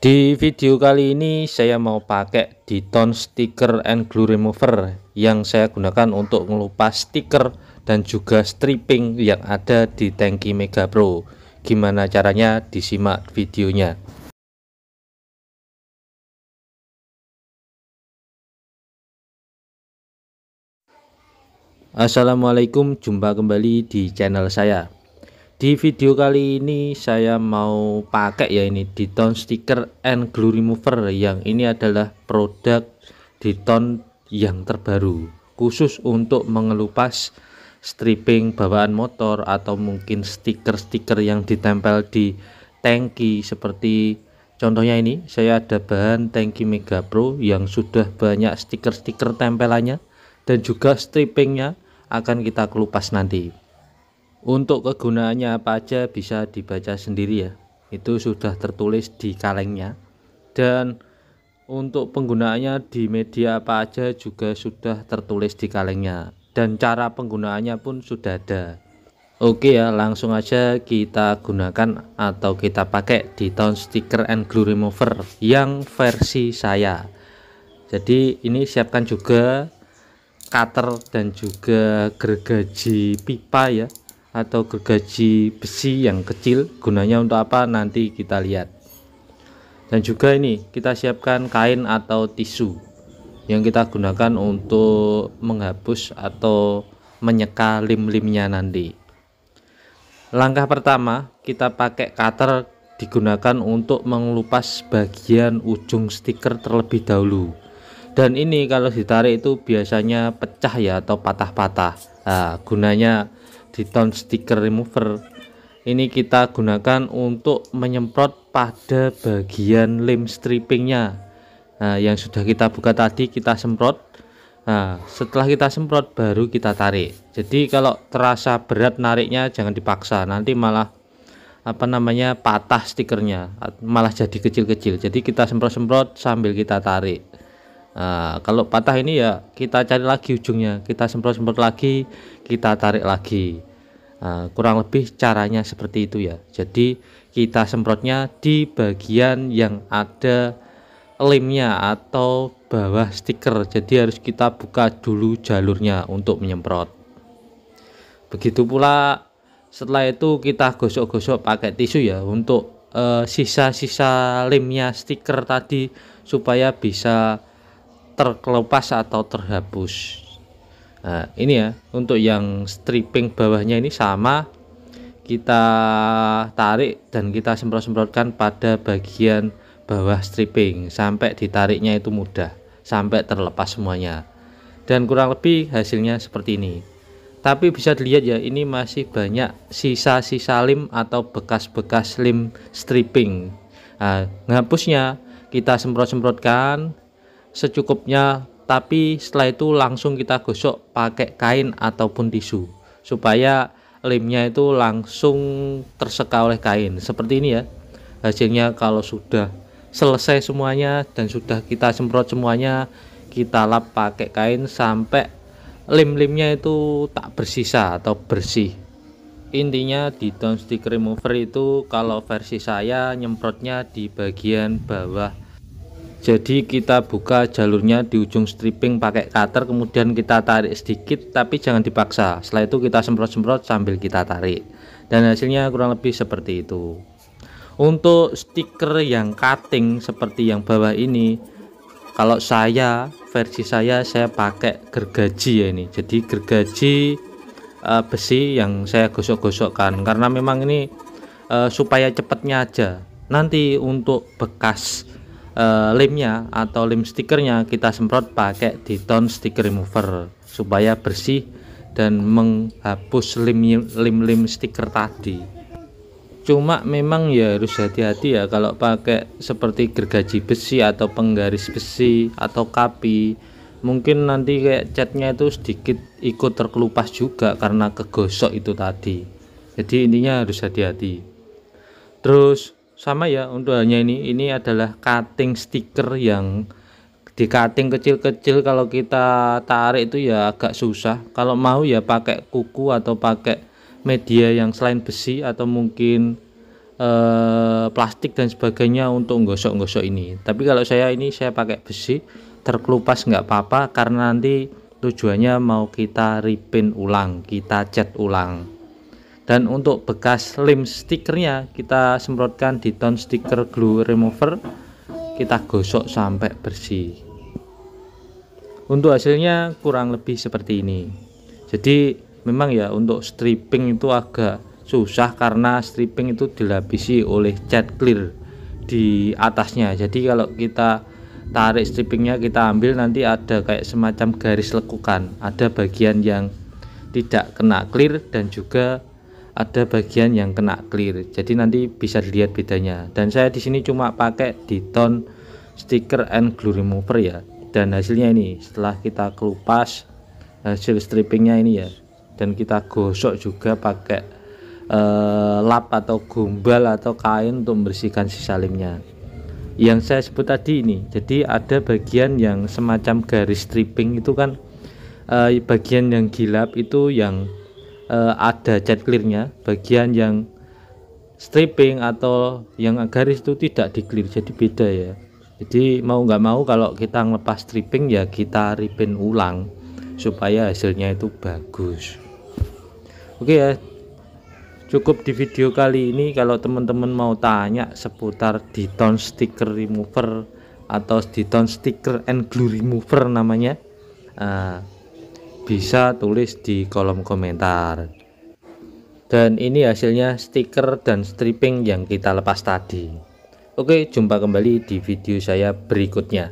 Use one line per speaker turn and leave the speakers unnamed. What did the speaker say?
Di video kali ini saya mau pakai Diton Sticker and Glue Remover yang saya gunakan untuk ngelupas stiker dan juga stripping yang ada di tangki Mega Pro. Gimana caranya? Disimak videonya. Assalamualaikum, jumpa kembali di channel saya. Di video kali ini saya mau pakai ini Diton Sticker and Glue Remover, yang ini adalah produk Diton yang terbaru khusus untuk mengelupas stripping bawaan motor atau mungkin stiker-stiker yang ditempel di tangki. Seperti contohnya ini, saya ada bahan tangki Mega Pro yang sudah banyak stiker-stiker tempelannya dan juga strippingnya akan kita kelupas nanti. Untuk kegunaannya apa aja bisa dibaca sendiri ya, itu sudah tertulis di kalengnya. Dan untuk penggunaannya di media apa aja juga sudah tertulis di kalengnya, dan cara penggunaannya pun sudah ada. Oke ya, langsung aja kita gunakan atau kita pakai Diton Sticker and Glue Remover yang versi saya. Jadi ini siapkan juga cutter dan juga gergaji pipa ya, atau gergaji besi yang kecil. Gunanya untuk apa nanti kita lihat. Dan juga ini kita siapkan kain atau tisu yang kita gunakan untuk menghapus atau menyeka lim-limnya nanti. Langkah pertama, kita pakai cutter digunakan untuk mengelupas bagian ujung stiker terlebih dahulu. Dan ini kalau ditarik itu biasanya pecah ya, atau patah-patah. Nah, gunanya Diton Sticker Remover ini kita gunakan untuk menyemprot pada bagian lem strippingnya. Nah, yang sudah kita buka tadi kita semprot. Nah, setelah kita semprot baru kita tarik. Jadi kalau terasa berat nariknya jangan dipaksa, nanti malah patah stikernya, malah jadi kecil-kecil. Jadi kita semprot-semprot sambil kita tarik. Nah, kalau patah ini ya kita cari lagi ujungnya, kita semprot-semprot lagi, kita tarik lagi. Nah, kurang lebih caranya seperti itu ya. Jadi kita semprotnya di bagian yang ada lemnya atau bawah stiker. Jadi harus kita buka dulu jalurnya untuk menyemprot. Begitu pula setelah itu kita gosok-gosok pakai tisu ya, untuk sisa-sisa lemnya stiker tadi supaya bisa terkelupas atau terhapus. Nah, ini ya untuk yang stripping bawahnya ini sama, kita tarik dan kita semprot-semprotkan pada bagian bawah stripping sampai ditariknya itu mudah, sampai terlepas semuanya. Dan kurang lebih hasilnya seperti ini. Tapi bisa dilihat ya, ini masih banyak sisa-sisa lem atau bekas-bekas lem stripping. Nah, ngapusnya kita semprot-semprotkan secukupnya, tapi setelah itu langsung kita gosok pakai kain ataupun tisu supaya lemnya itu langsung terseka oleh kain. Seperti ini ya hasilnya kalau sudah selesai semuanya dan sudah kita semprot semuanya, kita lap pakai kain sampai lem-lemnya itu tak bersisa atau bersih. Intinya Diton Sticker Remover itu kalau versi saya nyemprotnya di bagian bawah. Jadi kita buka jalurnya di ujung stripping pakai cutter, kemudian kita tarik sedikit tapi jangan dipaksa. Setelah itu kita semprot-semprot sambil kita tarik, dan hasilnya kurang lebih seperti itu. Untuk stiker yang cutting seperti yang bawah ini, kalau versi saya pakai gergaji ya ini. Jadi gergaji besi yang saya gosok-gosokkan karena memang ini supaya cepatnya aja. Nanti untuk bekas lemnya atau lem stikernya kita semprot pakai Diton Sticker Remover supaya bersih dan menghapus lem stiker tadi. Cuma memang ya harus hati-hati ya kalau pakai seperti gergaji besi atau penggaris besi atau kapi, mungkin nanti kayak catnya itu sedikit ikut terkelupas juga karena kegosok itu tadi. Jadi intinya harus hati-hati. Terus sama ya untuk halnya ini adalah cutting stiker yang di cutting kecil-kecil. Kalau kita tarik itu ya agak susah. Kalau mau ya pakai kuku atau pakai media yang selain besi atau mungkin plastik dan sebagainya untuk gosok-gosok ini. Tapi kalau saya pakai besi, terkelupas nggak apa-apa karena nanti tujuannya mau kita repaint ulang, kita cat ulang. Dan untuk bekas lem stikernya kita semprotkan di tone sticker glue remover, kita gosok sampai bersih. Untuk hasilnya kurang lebih seperti ini. Jadi memang ya untuk stripping itu agak susah karena stripping itu dilapisi oleh cat clear di atasnya. Jadi kalau kita tarik strippingnya, kita ambil, nanti ada kayak semacam garis lekukan, ada bagian yang tidak kena clear dan juga ada bagian yang kena clear. Jadi nanti bisa dilihat bedanya. Dan saya di sini cuma pakai di tone sticker and glue remover ya. Dan hasilnya ini setelah kita kelupas hasil strippingnya ini ya, dan kita gosok juga pakai lap atau gombal atau kain untuk membersihkan sisa lemnya yang saya sebut tadi ini. Jadi ada bagian yang semacam garis stripping itu kan, bagian yang gilap itu yang ada cat clearnya, bagian yang stripping atau yang garis itu tidak di clear, jadi beda ya. Jadi mau nggak mau kalau kita ngelepas stripping ya kita repaint ulang supaya hasilnya itu bagus. Oke ya, cukup di video kali ini. Kalau teman-teman mau tanya seputar Diton sticker remover atau Diton sticker and glue remover namanya, bisa tulis di kolom komentar. Dan ini hasilnya stiker dan stripping yang kita lepas tadi. Oke, jumpa kembali di video saya berikutnya.